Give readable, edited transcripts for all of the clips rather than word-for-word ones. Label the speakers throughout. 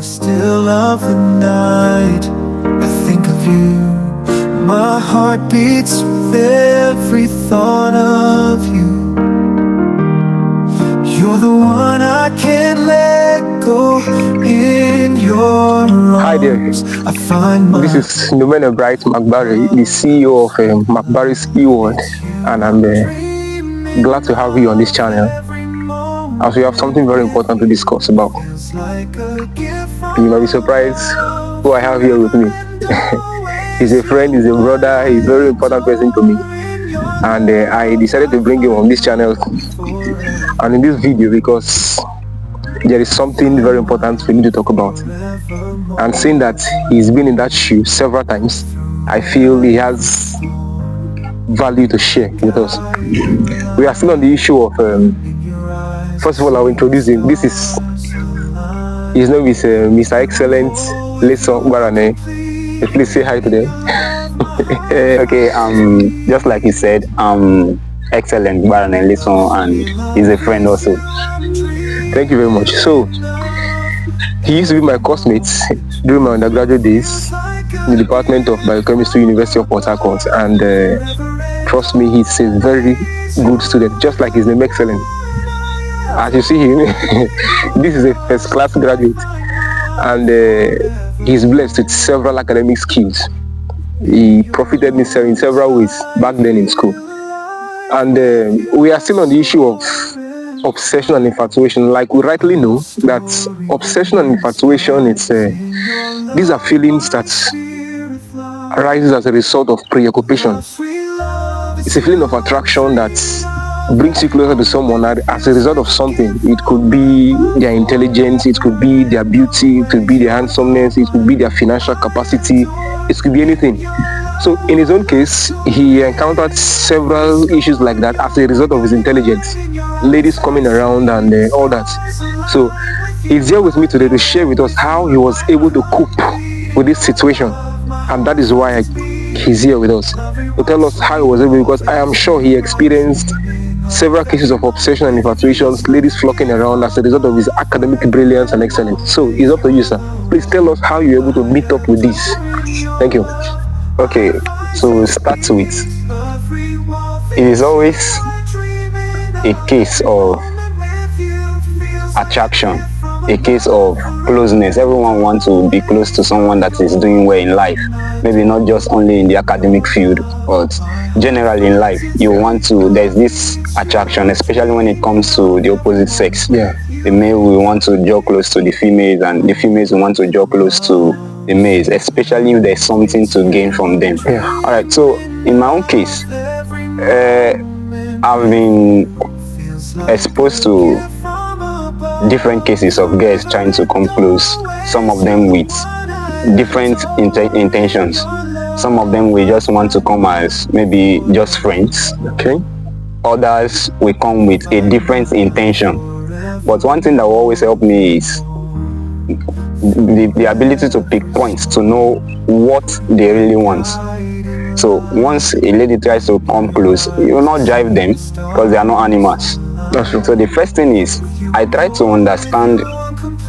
Speaker 1: the still of the night, I think of you. My heart beats with every thought of you. You're the one I can't let go. In your
Speaker 2: Hi there.
Speaker 1: arms I find my
Speaker 2: This is Numene Bright McBarry, the CEO of McBarry's Keyword, and I'm glad to have you on this channel as we have something very important to discuss about. You might be surprised who I have here with me. He's a friend, he's a brother, he's a very important person to me, and I decided to bring him on this channel and in this video because there is something very important we need to talk about. And seeing that he's been in that shoe several times, I feel he has value to share with us. We are still on the issue of first of all, I'll introduce him. His name is Mr. Excellent Leson Barane. Please say hi to them.
Speaker 3: Okay, just like you said, Excellent Barane Leson, and he's a friend also.
Speaker 2: Thank you very much. So he used to be my classmate during my undergraduate days in the Department of Biochemistry, University of Port Harcourt, and trust me, he's a very good student, just like his name Excellent. As you see him, this is a first class graduate, and he's blessed with several academic skills. He profited me in several ways back then in school. And we are still on the issue of obsession and infatuation. Like we rightly know that obsession and infatuation, these are feelings that arises as a result of preoccupation. It's a feeling of attraction that brings you closer to someone as a result of something. It could be their intelligence, it could be their beauty, it could be their handsomeness, it could be their financial capacity, it could be anything. So in his own case, he encountered several issues like that as a result of his intelligence. Ladies coming around and all that. So he's here with me today to share with us how he was able to cope with this situation. And that is why he's here with us, to tell us how he was able, because I am sure he experienced several cases of obsession and infatuations, ladies flocking around as a result of his academic brilliance and excellence. So it's up to you, sir. Please tell us how you're able to meet up with this. Thank you.
Speaker 3: Okay, so we'll start with, it is always a case of attraction, a case of closeness. Everyone wants to be close to someone that is doing well in life. Maybe not just only in the academic field, but generally in life. There's this attraction, especially when it comes to the opposite sex.
Speaker 2: Yeah.
Speaker 3: The male will want to draw close to the females, and the females will want to draw close to the males, especially if there's something to gain from them.
Speaker 2: Yeah.
Speaker 3: All right, so in my own case, I've been exposed to different cases of girls trying to come close, some of them with different intentions. Some of them will just want to come as maybe just friends.
Speaker 2: Okay.
Speaker 3: Others will come with a different intention. But one thing that will always help me is the ability to pick points, to know what they really want. So once a lady tries to come close, you will not drive them because they are not animals.
Speaker 2: That's true.
Speaker 3: So the first thing is, I try to understand,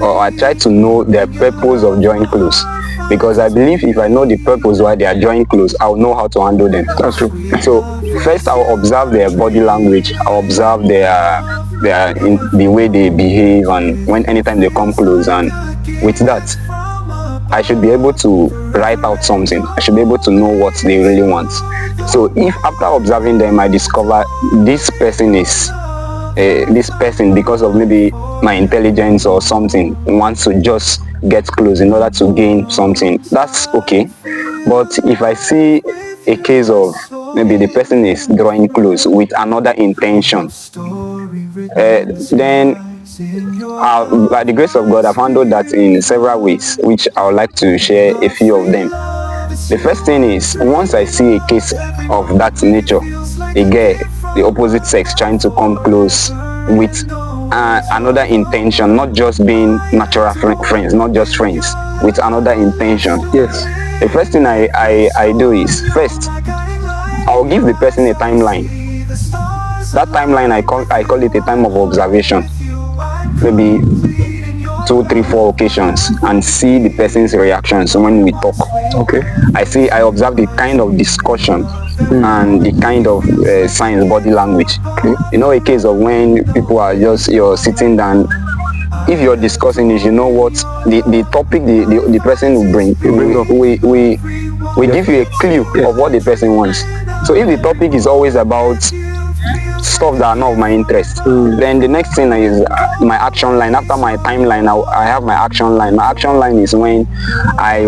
Speaker 3: or I try to know their purpose of drawing close, because I believe if I know the purpose why they are drawing close, I'll know how to handle them.
Speaker 2: That's true.
Speaker 3: So first I'll observe their body language, I'll observe the way they behave, and anytime they come close, and with that I should be able to write out something. I should be able to know what they really want. So if after observing them I discover this person because of maybe my intelligence or something wants to just get close in order to gain something, that's okay. But if I see a case of maybe the person is drawing close with another intention, then by the grace of God, I've handled that in several ways, which I would like to share a few of them. The first thing is, once I see a case of that nature, a girl, the opposite sex, trying to come close with another intention, not just being natural friends, not just friends, with another intention.
Speaker 2: Yes.
Speaker 3: The first thing I do is, first, I'll give the person a timeline. That timeline, I call it a time of observation. Maybe two, three, four occasions and see the person's reactions when we talk.
Speaker 2: Okay.
Speaker 3: I observe the kind of discussion and the kind of signs, body language.
Speaker 2: Okay.
Speaker 3: You know, a case of when people are just, you're sitting down, if you're discussing this, you know what the topic the person will bring, we give you a clue of what the person wants. So if the topic is always about stuff that are not of my interest, then the next thing is my action line. After my timeline, I have my action line. My action line is when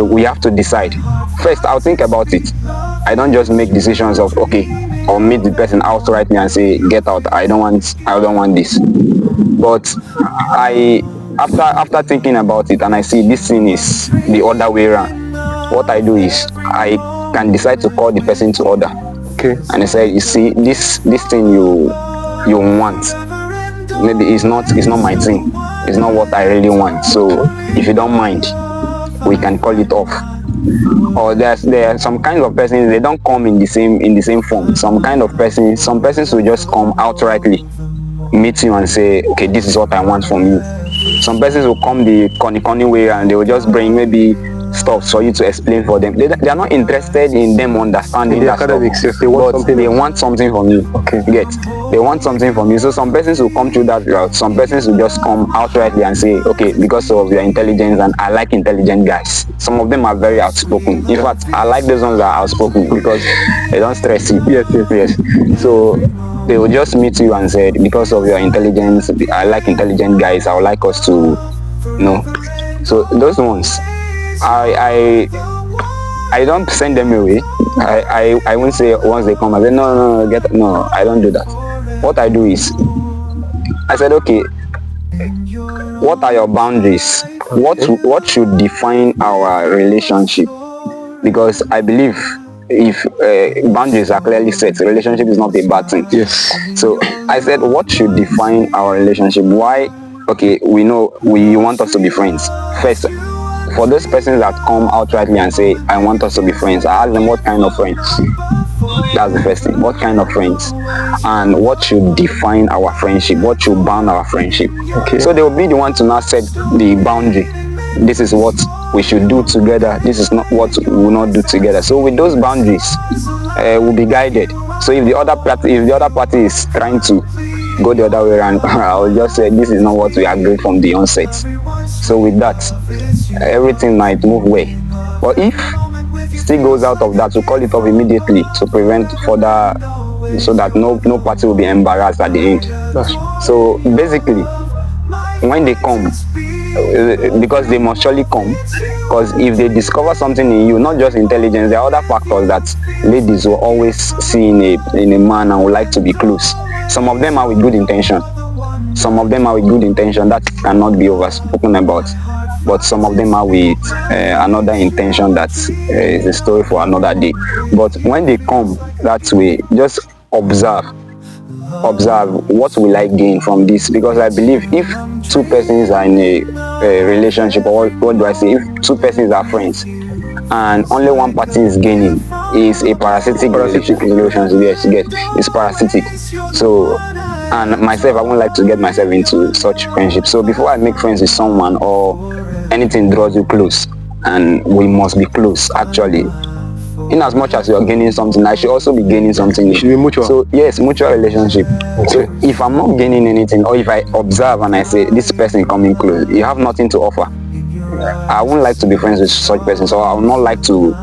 Speaker 3: we have to decide. First, I'll think about it. I don't just make decisions of okay, or meet the person outrightly and say get out. I don't want this. But after thinking about it and I see this thing is the other way around, what I do is I can decide to call the person to order.
Speaker 2: Okay.
Speaker 3: And I say, you see, this thing you want, maybe it's not my thing. It's not what I really want. So if you don't mind, we can call it off. Or there are some kinds of persons, they don't come in the same form. Some persons will just come outrightly, meet you and say, okay, this is what I want from you. Some persons will come the corny way and they will just bring maybe stuff for you to explain for them. They are not interested in them understanding that stuff, they want something from you.
Speaker 2: Okay.
Speaker 3: They want something from you. So some persons will come through that route. Some persons will just come outrightly and say, okay, because of your intelligence, and I like intelligent guys. Some of them are very outspoken. In fact, I like those ones that are outspoken because they don't stress you. Yes. So they will just meet you and say, because of your intelligence, I like intelligent guys. I would like us to, So those ones, I don't send them away. I won't say once they come, I say no, I don't do that. What I do is, I said, okay, what are your boundaries? What should define our relationship? Because I believe if boundaries are clearly set, relationship is not a bad thing.
Speaker 2: Yes.
Speaker 3: So I said, what should define our relationship? Why? Okay, we know you want us to be friends. First, for those persons that come outrightly and say, I want us to be friends, I ask them, what kind of friends? That's the first thing. What kind of friends? And what should define our friendship? What should bound our friendship?
Speaker 2: Okay.
Speaker 3: So they will be the one to now set the boundary. This is what we should do together. This is not what we will not do together. So with those boundaries, we'll be guided. So if the other party is trying to go the other way around, I will just say this is not what we agreed from the onset. So with that, everything might move away. But if it still goes out of that, we call it off immediately to prevent further, so that no party will be embarrassed at the end. So basically, when they come, because they must surely come, because if they discover something in you, not just intelligence, there are other factors that ladies will always see in a man and would like to be close. Some of them are with good intention. That cannot be overspoken about. But some of them are with another intention that is a story for another day. But when they come that way, just observe what will I gain from this. Because I believe if two persons are in a relationship, or what do I say, if two persons are friends and only one party is gaining, is a parasitic relationship. Yes, it's parasitic. So, and myself, I won't like to get myself into such friendship. So before I make friends with someone or anything draws you close, and we must be close actually, in as much as you are gaining something, I should also be gaining something.
Speaker 2: It should be mutual.
Speaker 3: So yes, mutual relationship.
Speaker 2: Okay.
Speaker 3: So if I'm not gaining anything, or if I observe and I say this person coming close, you have nothing to offer, I wouldn't like to be friends with such persons, or I would not like to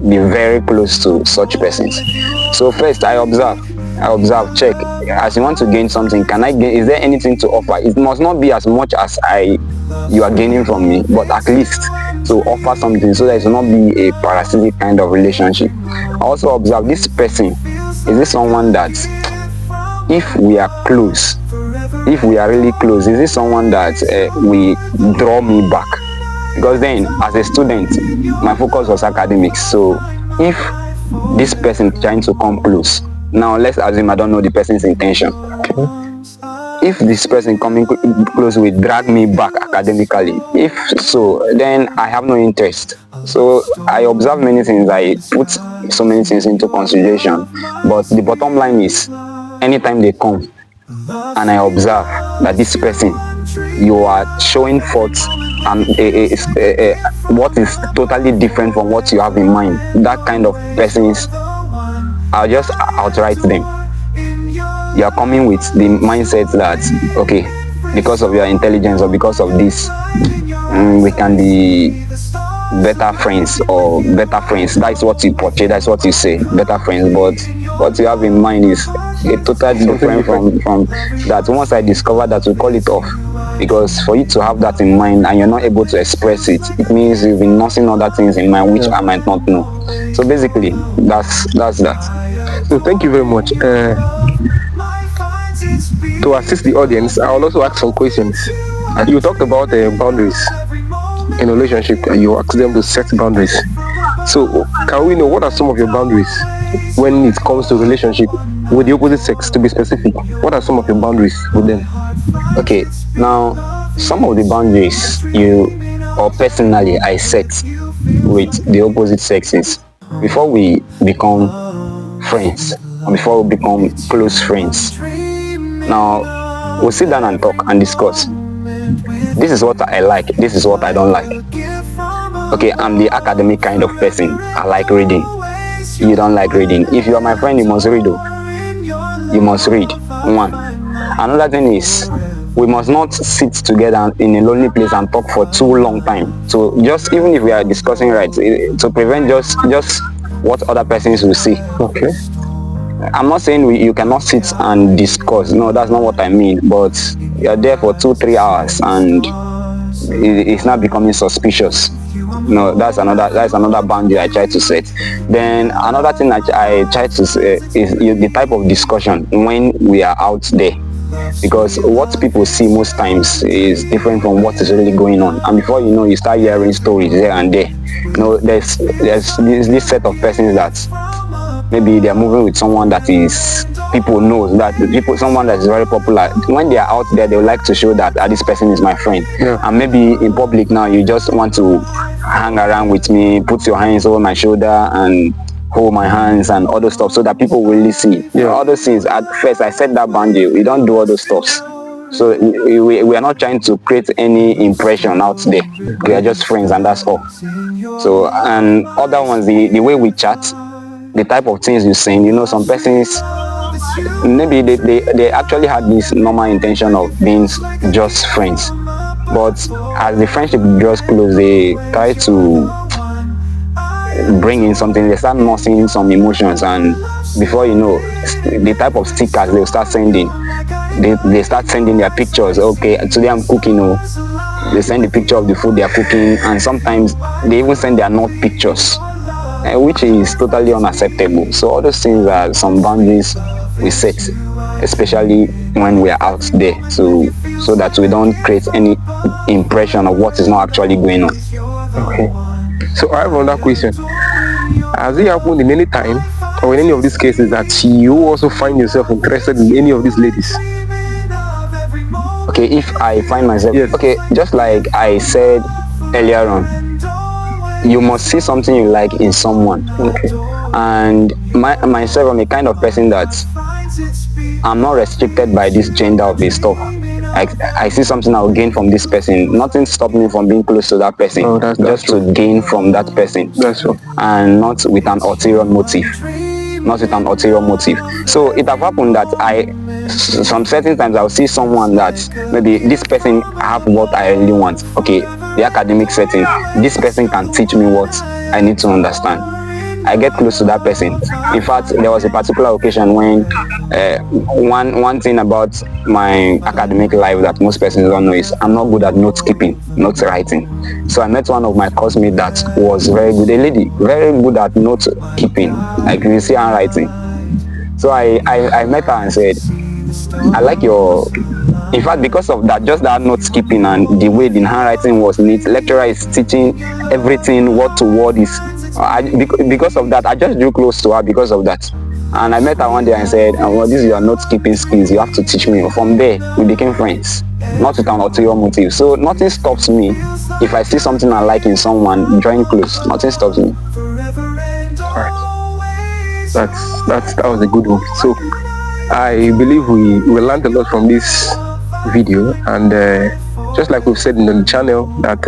Speaker 3: be very close to such persons. So first I observe, check. As you want to gain something, can I gain? Is there anything to offer? It must not be as much as you are gaining from me, but at least to offer something, so that it will not be a parasitic kind of relationship. I also observe this person. Is this someone that, if we are close, if we are really close, is this someone that we draw me back? Because then, as a student, my focus was academics. So if this person is trying to come close, now let's assume I don't know the person's intention.
Speaker 2: Okay.
Speaker 3: If this person coming close will drag me back academically, if so, then I have no interest. So I observe many things, I put so many things into consideration. But the bottom line is, anytime they come and I observe that this person you are showing forth and what is totally different from what you have in mind. That kind of persons, I'll just outright them. You are coming with the mindset that, okay, because of your intelligence or because of this, we can be better friends or better friends. That's what you portray, that's what you say, better friends. But what you have in mind is totally different from that. Once I discover that, we call it off. Because for you to have that in mind and you're not able to express it, it means you've been nursing other things in mind which I might not know. So basically, that's that.
Speaker 2: So thank you very much. To assist the audience, I will also ask some questions. You talked about boundaries in a relationship. You ask them to set boundaries. So can we know what are some of your boundaries when it comes to relationship with the opposite sex, to be specific? What are some of your boundaries with them?
Speaker 3: Okay, now some of the boundaries personally I set with the opposite sexes before we become friends or before we become close friends. Now we'll sit down and talk and discuss. This is what I like, this is what I don't like. Okay, I'm the academic kind of person. I like reading. You don't like reading. If you are my friend, you must read. You must read. One. Another thing is, we must not sit together in a lonely place and talk for too long time. So just even if we are discussing rights, to prevent just what other persons will see.
Speaker 2: Okay.
Speaker 3: I'm not saying you cannot sit and discuss. No, that's not what I mean. But you're there for 2-3 hours and it's not becoming suspicious. No, that's another boundary I try to set. Then another thing I try to say is the type of discussion when we are out there, because what people see most times is different from what is really going on, and before you know, you start hearing stories here and there. You know, there's this set of persons that maybe they are moving with someone that is someone that is very popular. When they are out there, they would like to show that this person is my friend.
Speaker 2: Yeah.
Speaker 3: And maybe in public now, you just want to hang around with me, put your hands over my shoulder and hold my hands and all those stuff, so that people will really see.
Speaker 2: Yeah.
Speaker 3: All those things, at first I set that boundary. We don't do all those stuffs. So we are not trying to create any impression out there. We are just friends and that's all. So, and other ones, the way we chat, the type of things you saying, you know, some persons, maybe they actually had this normal intention of being just friends, but as the friendship draws close, they try to bring in something. They start nursing some emotions, and before you know, the type of stickers they'll start sending, they start sending their pictures. Okay, today I'm cooking. They send the picture of the food they are cooking, and sometimes they even send their not pictures, which is totally unacceptable. So all those things are some boundaries we set, especially when we are out there, so that we don't create any impression of what is not actually going on.
Speaker 2: Okay. So I have another question. Has it happened in any time or in any of these cases that you also find yourself interested in any of these ladies?
Speaker 3: Okay, if I find myself,
Speaker 2: yes.
Speaker 3: Okay, just like I said earlier on, you must see something you like in someone.
Speaker 2: Okay.
Speaker 3: And myself, I'm a kind of person that I'm not restricted by this gender of this stuff. I see something I will gain from this person. Nothing stops me from being close to that person.
Speaker 2: Oh, that's
Speaker 3: just
Speaker 2: true.
Speaker 3: To gain from that person.
Speaker 2: That's true.
Speaker 3: And not with an ulterior motive. Not with an ulterior motive. So it have happened that some certain times I'll see someone that maybe this person have what I really want. Okay, the academic setting, this person can teach me what I need to understand. I get close to that person. In fact, there was a particular occasion when one thing about my academic life that most persons don't know is I'm not good at note keeping, note writing. So I met one of my classmates that was very good, a lady, very good at note keeping, like you see handwriting. So I met her and said, I like your, in fact, because of that, just that note keeping and the way the handwriting was neat, lecturer is teaching everything word to word is, because of that, I just drew close to her because of that. And I met her one day and said, well, this is your note keeping skills, you have to teach me. From there, we became friends, not with an ulterior motive. So nothing stops me if I see something I like in someone, drawing close, nothing stops me.
Speaker 2: Alright. That was a good one. So I believe we learned a lot from this video, and Just like we've said in the channel that,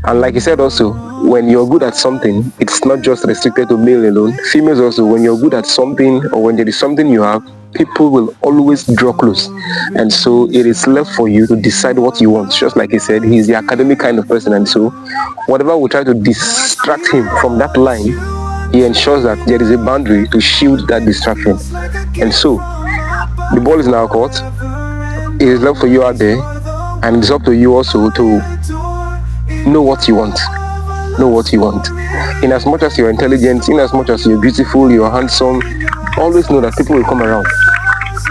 Speaker 2: and like you said also, when you're good at something, it's not just restricted to male alone. Females also, when you're good at something or when there is something you have, people will always draw close. And so it is left for you to decide what you want. Just like he said, he's the academic kind of person. And so whatever will try to distract him from that line, he ensures that there is a boundary to shield that distraction. And so the ball is in our court. It is left for you out there. And it's up to you also to know what you want. Know what you want. In as much as you're intelligent, in as much as you're beautiful, you're handsome, always know that people will come around.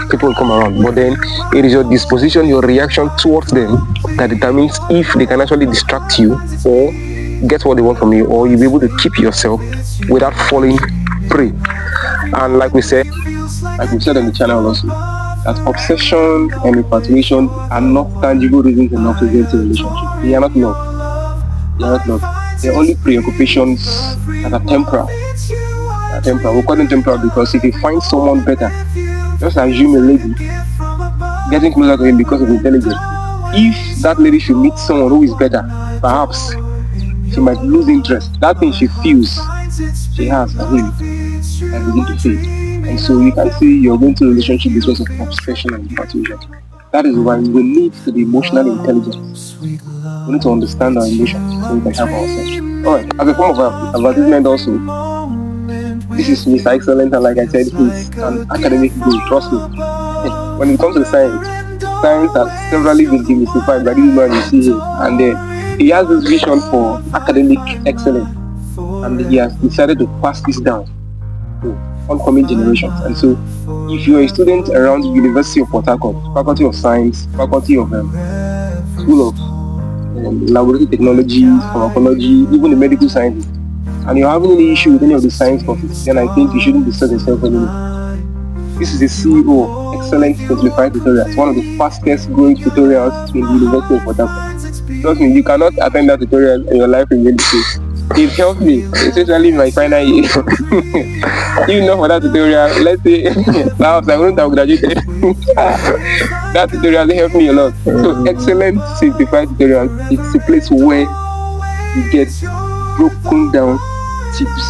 Speaker 2: People will come around. But then it is your disposition, your reaction towards them that determines if they can actually distract you or get what they want from you, or you'll be able to keep yourself without falling prey. And like we said on the channel also, that obsession and infatuation are not tangible reasons enough to get into a relationship. They are not love. They are not love. They're only preoccupations that are temporal. We call them temporal because if you find someone better, just assume a lady getting closer to him because of intelligence. If that lady should meet someone who is better, perhaps she might lose interest. That thing she feels she has for him and begin to fade. And so you can see you're going to a relationship because of obsession and infatuation. That is why we need to be emotionally intelligent. We need to understand our emotions so we can help ourselves. Alright, as a form of advertisement also, this is Mr. Excellent, and like I said, he's an academic guru, trust me. When it comes to science has severally been demystified by this man you see here. And he has this vision for academic excellence, and he has decided to pass this down to oncoming generations. And so if you're a student around the University of Port Harcourt, Faculty of Science, Faculty of School of Laboratory Technology, Pharmacology, even the medical sciences, and you're having any issue with any of the science courses, then I think you shouldn't disturb yourself anymore. This is the CEO of Excellent Simplified Tutorials, one of the fastest growing tutorials in the University of Port Harcourt. Trust me, you cannot attend that tutorial in your life in the industry. It helped me, especially in my final year. Even though for that tutorial, let's say, perhaps I wouldn't have graduated. That tutorial helped me a lot. So Excellent Simplified Tutorials, it's a place where you get broken down tips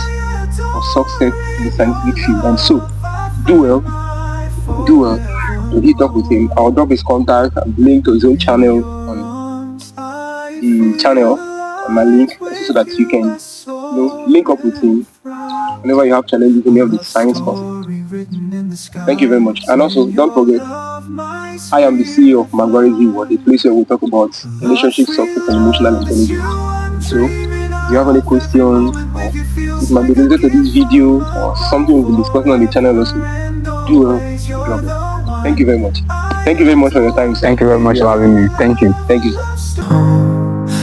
Speaker 2: of success in the scientific field. And so, do well to hit up with him. I'll drop his contact and link to his own channel on the channel on my link so that you can link up with him whenever you have challenges in any of the science courses. Thank you very much. And also, don't forget, I am the CEO of Magwarizi World, a place where we talk about relationship success and emotional intelligence. So, if you have any questions, or it might be related to this video or something we'll be discussing on the channel also, do drop it. Thank you very much. Thank you very much for your time, sir.
Speaker 3: Thank you very much for having me. Thank you.
Speaker 2: Thank you, sir.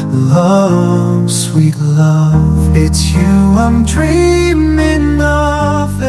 Speaker 1: Love, sweet love, it's you I'm dreaming of.